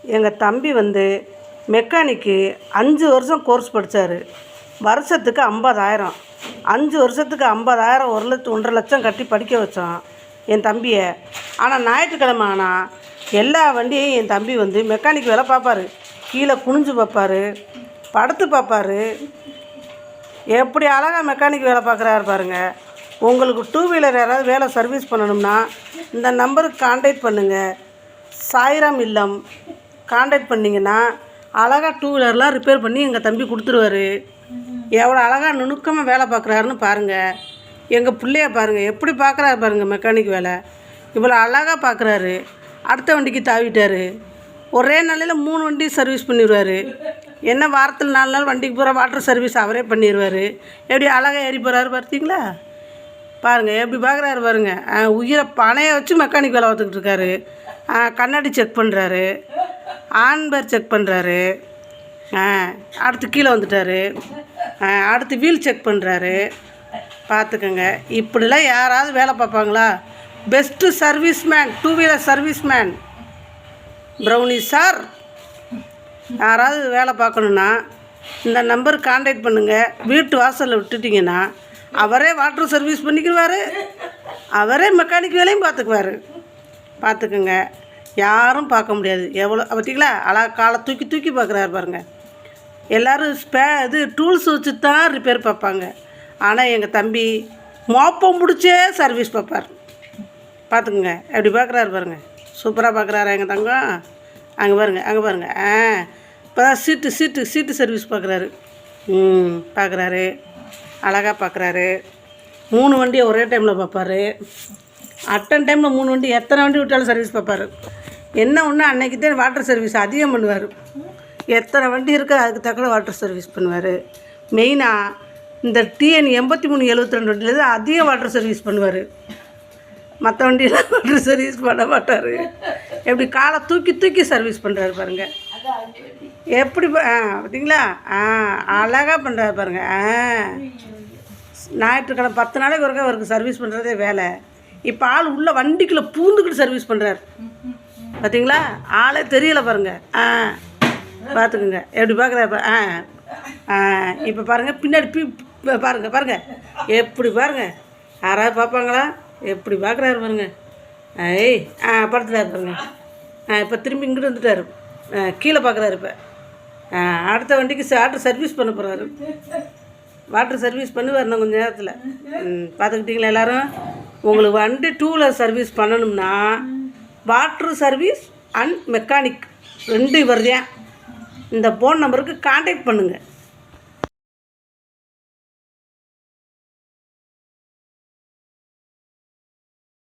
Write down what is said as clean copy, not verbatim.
எங்கள் தம்பி மெக்கானிக்கு 5 வருஷம் கோர்ஸ் படித்தார். வருஷத்துக்கு 50,000. 5 வருஷத்துக்கு 50,000, 1,00,000 1,50,000 லட்சம் கட்டி படிக்க வச்சோம் என் தம்பியை. ஆனால் ஞாயிற்றுக்கிழமை ஆனால் எல்லா வண்டியையும் என் தம்பி மெக்கானிக் வேலை பார்ப்பார். கீழே குனிஞ்சு பார்ப்பார், படுத்து பார்ப்பார். எப்படி அழகாக மெக்கானிக் வேலை பார்க்குறாரு பாருங்கள். உங்களுக்கு 2 வீலர் யாராவது வேலை சர்வீஸ் பண்ணணும்னா இந்த நம்பருக்கு கான்டாக்ட் பண்ணுங்கள். சாய்ராம் இல்லம் கான்டாக்ட் பண்ணிங்கன்னா அழகாக 2 வீலர்லாம் ரிப்பேர் பண்ணி எங்கள் தம்பி கொடுத்துருவாரு. எவ்வளோ அழகாக நுணுக்கமாக வேலை பார்க்குறாருன்னு பாருங்கள். எங்கள் பிள்ளைய பாருங்கள், எப்படி பார்க்குறாரு பாருங்கள். மெக்கானிக் வேலை இவ்வளோ அழகாக பார்க்குறாரு. அடுத்த வண்டிக்கு தாவிட்டார். ஒரே நாளையில் 3 வண்டி சர்வீஸ் பண்ணிடுவார். என்ன வாரத்தில் 4 நாள் வண்டிக்கு பூரா வாட்டர் சர்வீஸ் அவரே பண்ணிடுவார். எப்படி அழகாக ஏறி போகிறாரு பார்த்தீங்களா? பாருங்கள் எப்படி பார்க்குறாரு பாருங்கள். உயிரை பணையை வச்சு மெக்கானிக் வேலை பார்த்துக்கிட்டு இருக்காரு. கண்ணாடி செக் பண்ணுறாரு, ஆன்பேர் செக் பண்ணுறாரு. அடுத்து கீழே வந்துட்டார். அடுத்து வீல் செக் பண்ணுறாரு. பார்த்துக்கோங்க, இப்படிலாம் யாராவது வேலை பார்ப்பாங்களா? Best serviceman, 2 wheeler serviceman Brownie sir. யாராவது வேலை பார்க்கணுன்னா இந்த நம்பருக்கு கான்டாக்ட் பண்ணுங்கள். வீட்டு வாசலில் விட்டுட்டிங்கன்னா அவரே வாட்டர் சர்வீஸ் பண்ணிக்குவார், அவரே மெக்கானிக் வேலையும் பார்த்துக்குவார். பார்த்துக்குங்க, யாரும் பார்க்க முடியாது. எவ்வளோ பார்த்தீங்களா அழகா காலை தூக்கி தூக்கி பார்க்குறாரு பாருங்கள். எல்லோரும் டூல்ஸ் வச்சு தான் ரிப்பேர் பார்ப்பாங்க. ஆனால் எங்கள் தம்பி மோப்பம் முடிச்சே சர்வீஸ் பார்ப்பார். பார்த்துக்குங்க எப்படி பார்க்குறாரு பாருங்கள். சூப்பராக பார்க்குறாரா எங்கள் தங்கம்? அங்கே பாருங்கள், அங்கே பாருங்கள். இப்போ தான் சீட்டு சர்வீஸ் பார்க்குறாரு. பார்க்குறாரு, அழகாக பார்க்குறாரு. 3 வண்டியை ஒரே டைமில் பார்ப்பார். அட்டன் டைமில் 3 வண்டி, எத்தனை வண்டி விட்டாலும் சர்வீஸ் பார்ப்பார். என்ன ஒன்று அன்றைக்கி தான் வாட்டர் சர்வீஸ் அதிகம் பண்ணுவார். எத்தனை வண்டி இருக்கோ அதுக்கு தக்கன வாட்டர் சர்வீஸ் பண்ணுவார். மெயினாக இந்த TN 8372 வண்டியில் தான் அதிகம் வாட்டர் சர்வீஸ் பண்ணுவார். மற்ற வண்டியெல்லாம் வாட்டர் சர்வீஸ் பண்ண மாட்டார். எப்படி காலை தூக்கி தூக்கி சர்வீஸ் பண்ணுறாரு பாருங்கள். எப்படி பார்த்தீங்களா? அழகாக பண்ணுறாரு பாருங்கள். ஞாயிற்றுக்கிழமை 10 நாளைக்கு ஒருக்கா அவருக்கு சர்வீஸ் பண்ணுறதே வேலை. இப்போ ஆள் உள்ள வண்டிக்குள்ளே பூந்துக்கிட்டு சர்வீஸ் பண்ணுறாரு. பார்த்தீங்களா? ஆளே தெரியலை பாருங்கள். பார்த்துக்குங்க எப்படி பார்க்குறாரு. இப்போ பாருங்கள் பின்னாடி பாருங்கள் எப்படி பாருங்கள். யாராவது பார்ப்பாங்களா? எப்படி பார்க்குறாரு பாருங்கள். படுத்துட்டாரு பாருங்கள். இப்போ திரும்பி இங்கிட்டு வந்துட்டார். கீழே பார்க்குறாரு. இப்போ அடுத்த வண்டிக்கு வாட்டர் சர்வீஸ் பண்ண போகிறாரு. வாட்டர் சர்வீஸ் பண்ணுவார் இன்னும் கொஞ்சம் நேரத்தில். பார்த்துக்கிட்டிங்களா எல்லோரும்? உங்களுக்கு வண்டி 2 வீலர் சர்வீஸ் பண்ணணும்னா வாட்டர் சர்வீஸ் அண்ட் மெக்கானிக் 2 இவர் தான். இந்த ஃபோன் நம்பருக்கு கான்டாக்ட் பண்ணுங்கள்.